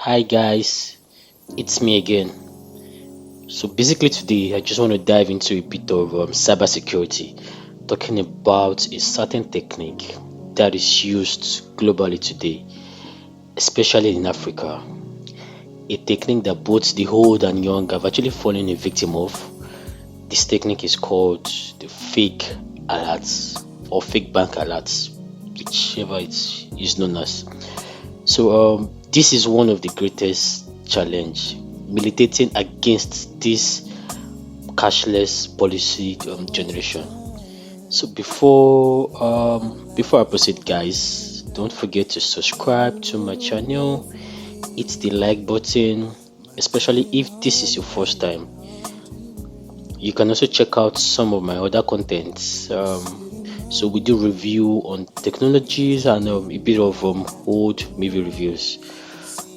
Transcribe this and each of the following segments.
Hi guys, it's me again. So basically today I just want to dive into a bit of cybersecurity, talking about a certain technique that is used globally today, especially in Africa. A technique that both the old and young have actually fallen a victim of. This technique is called the fake alerts or fake bank alerts, whichever it is known as. This is one of the greatest challenge militating against this cashless policy generation. So before I proceed, guys, don't forget to subscribe to my channel, hit the like button, especially if this is your first time. You can also check out some of my other contents. So we do review on technologies and a bit of old movie reviews.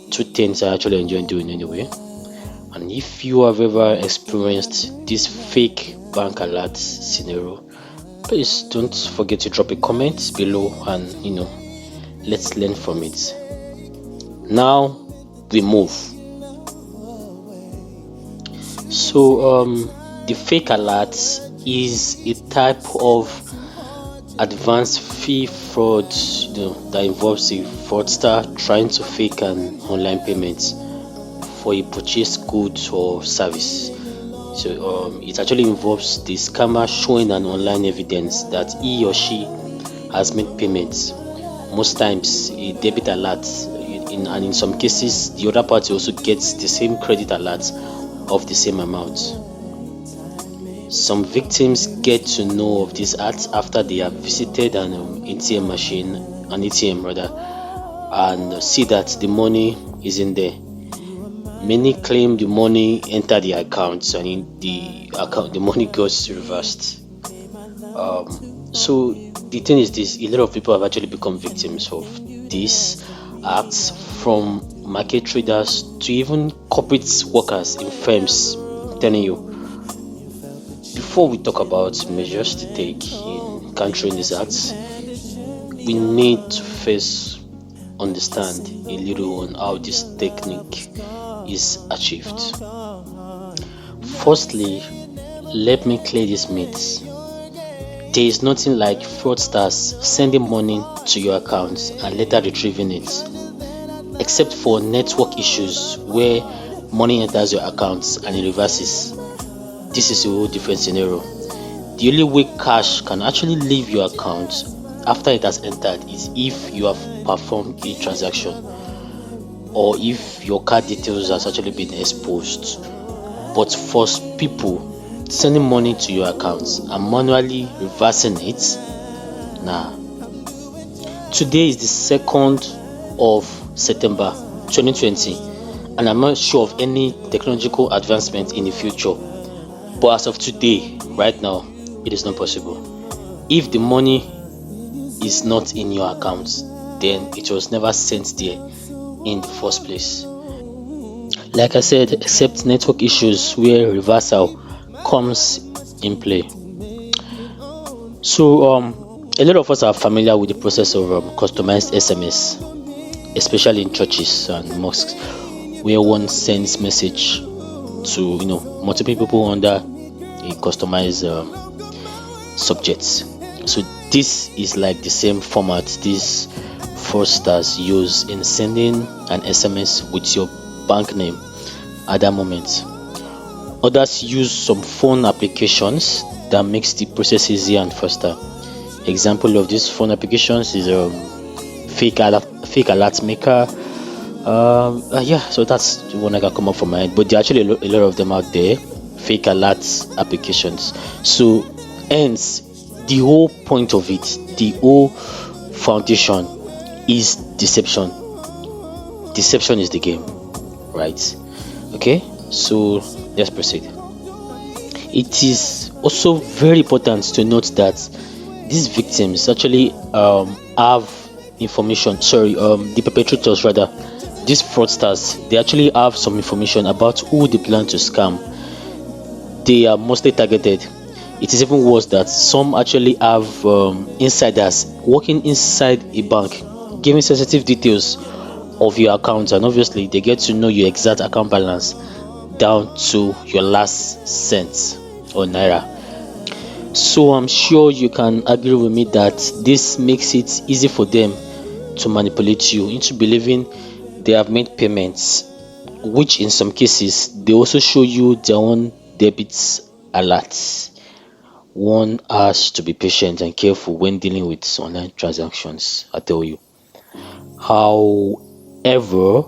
Two things I actually enjoy doing anyway. And if you have ever experienced this fake bank alert scenario, please don't forget to drop a comment below and let's learn from it. Now we move. The fake alert is a type of advanced fee fraud that involves a fraudster trying to fake an online payment for a purchased goods or service. It actually involves the scammer showing an online evidence that he or she has made payments, most times a debit alert, and in some cases the other party also gets the same credit alert of the same amount. Some victims get to know of these ads after they have visited an ATM rather, and see that the money is in there. Many claim the money entered the accounts and in the money goes reversed. So the thing is this: a lot of people have actually become victims of these acts, from market traders to even corporate workers in firms. I'm telling you. Before we talk about measures to take in countering these acts, we need to first understand a little on how this technique is achieved. Firstly, let me clear these myths. There is nothing like fraudsters sending money to your account and later retrieving it, except for network issues where money enters your account and it reverses. This is a whole different scenario. The only way cash can actually leave your account after it has entered is if you have performed a transaction, or if your card details has actually been exposed. But for people sending money to your accounts and manually reversing it, nah. Today is the 2nd of September 2020, and I'm not sure of any technological advancement in the future. But as of today, right now, it is not possible. If the money is not in your account, then it was never sent there in the first place. Like I said, except network issues where reversal comes in play. A lot of us are familiar with the process of customized SMS, especially in churches and mosques, where one sends message to multiple people under a customized subjects. So this is like the same format these fraudsters use in sending an SMS with your bank name at that moment. Others use some phone applications that makes the process easier and faster. Example of these phone applications is fake alert maker. So that's the one I can come up from my head, but there are actually a lot of them out there, fake alert applications. So hence the whole point of it, the whole foundation is deception. Deception is the game, right? Okay, so let's proceed. It is also very important to note that these victims actually have information, the perpetrators rather, these fraudsters, they actually have some information about who they plan to scam. They are mostly targeted. It is even worse that some actually have insiders working inside a bank, giving sensitive details of your account, and obviously they get to know your exact account balance down to your last cent or naira. So I'm sure you can agree with me that this makes it easy for them to manipulate you into believing they have made payments, which in some cases they also show you their own debits alerts. One has to be patient and careful when dealing with online transactions, I tell you. However,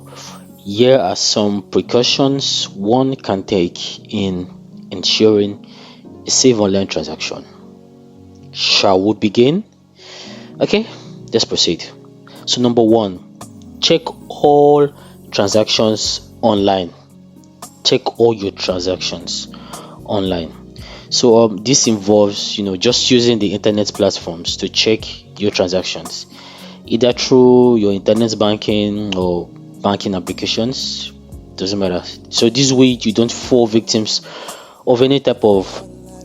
here are some precautions one can take in ensuring a safe online transaction. Shall we begin? Okay, let's proceed. So, number one, check all transactions online. Check all your transactions online. So this involves just using the internet platforms to check your transactions, either through your internet banking or banking applications. Doesn't matter. So this way you don't fall victims of any type of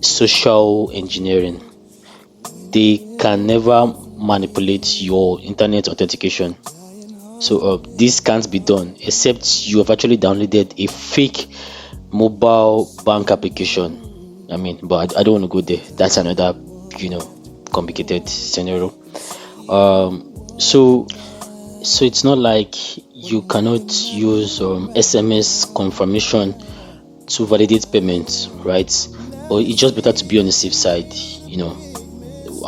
social engineering. They can never manipulate your internet authentication. So this can't be done except you have actually downloaded a fake mobile bank application. But I don't want to go there. That's another complicated scenario. So it's not like you cannot use SMS confirmation to validate payments, right? Or it's just better to be on the safe side,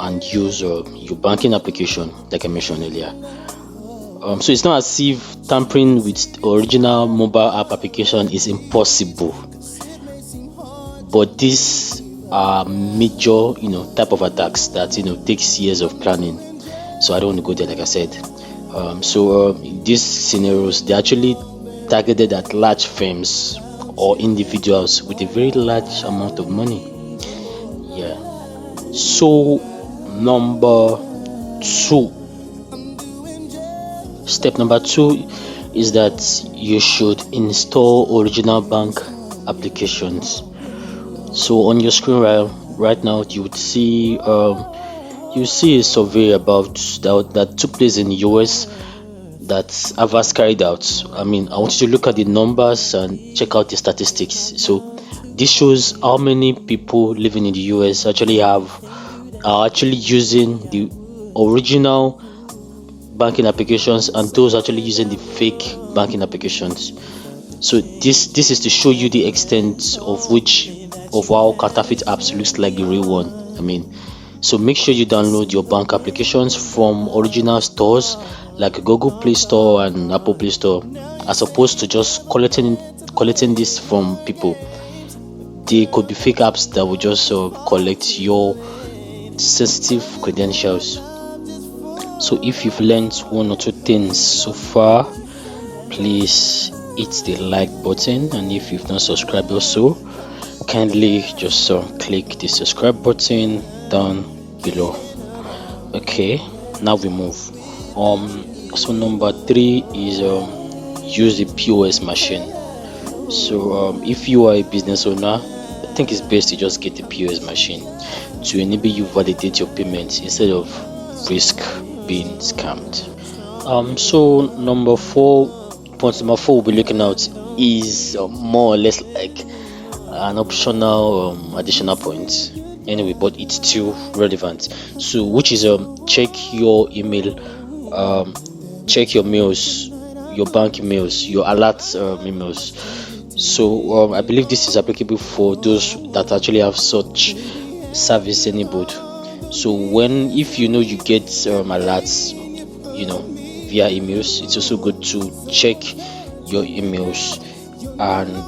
and use your banking application, like I mentioned earlier. So it's not as if tampering with original mobile app application is impossible, but these are major type of attacks that takes years of planning. So I don't want to go there, like I said. In these scenarios, they're actually targeted at large firms or individuals with a very large amount of money. Yeah. So step number two is that you should install original bank applications. So on your screen right now, you would see a survey about that took place in the US that Avast carried out. I want you to look at the numbers and check out the statistics. So this shows how many people living in the US are actually using the original banking applications and those actually using the fake banking applications. So this is to show you the extent of how counterfeit apps looks like the real one. So make sure you download your bank applications from original stores like Google Play Store and Apple Play Store, as opposed to just collecting this from people. They could be fake apps that will just collect your sensitive credentials. So if you've learned one or two things so far, please hit the like button, and if you've not subscribed also, kindly just click the subscribe button down below. Okay, now we move. So number three is use the POS machine. So if you are a business owner, I think it's best to just get the POS machine to enable you validate your payments instead of risk being scammed. So point number four we'll be looking at is more or less like an optional additional point anyway, but it's still relevant. So which is check your email, check your mails, your bank emails, your alert emails. So I believe this is applicable for those that actually have such service enabled. So if you get alerts via emails, it's also good to check your emails and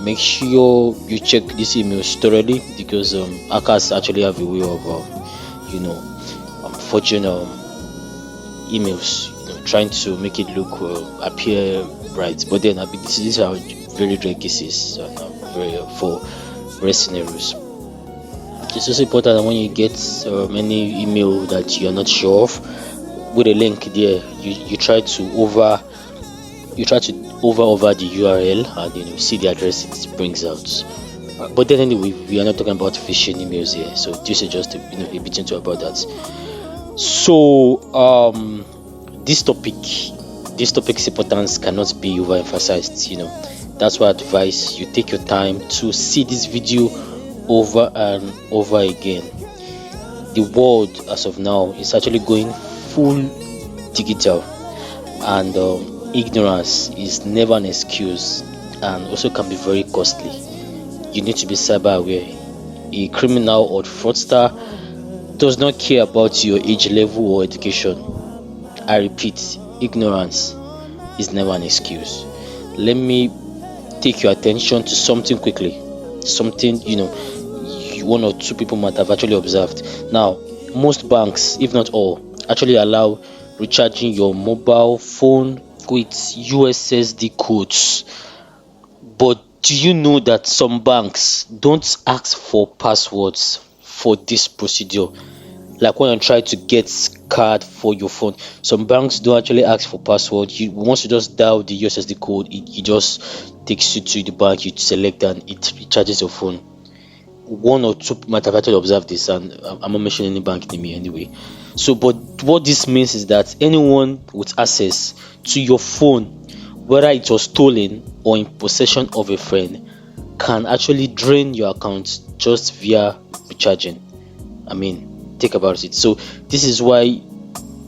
make sure you check these emails thoroughly, because hackers actually have a way of forging emails, trying to make it look appear right, but then these are very rare cases and for rare scenarios. It's also important that when you get any email that you are not sure of, with a link there, you try to hover the URL and see the address it brings out. But then anyway, we are not talking about phishing emails here, so this is just a bit into about that. So this topic this topic's importance cannot be overemphasized. That's why I advise you take your time to see this video over and over again. The world as of now is actually going full digital, and ignorance is never an excuse, and also can be very costly. You need to be cyber aware. A criminal or fraudster does not care about your age level or education. I repeat, ignorance is never an excuse. Let me take your attention to something quickly. Something one or two people might have actually observed. Now, most banks, if not all, actually allow recharging your mobile phone with USSD codes. But do you know that some banks don't ask for passwords for this procedure? Like when you try to get card for your phone, some banks don't actually ask for password. Once you just dial the USSD code, it just takes you to the bank. You select and it recharges your phone. One or two might have actually observed this, and I'm not mentioning any bank name here anyway. So, but what this means is that anyone with access to your phone, whether it was stolen or in possession of a friend, can actually drain your account just via recharging. I mean, think about it. So this is why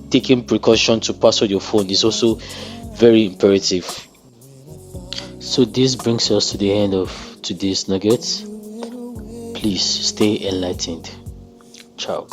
taking precaution to password your phone is also very imperative. So this brings us to the end of today's nuggets. Please stay enlightened. Ciao.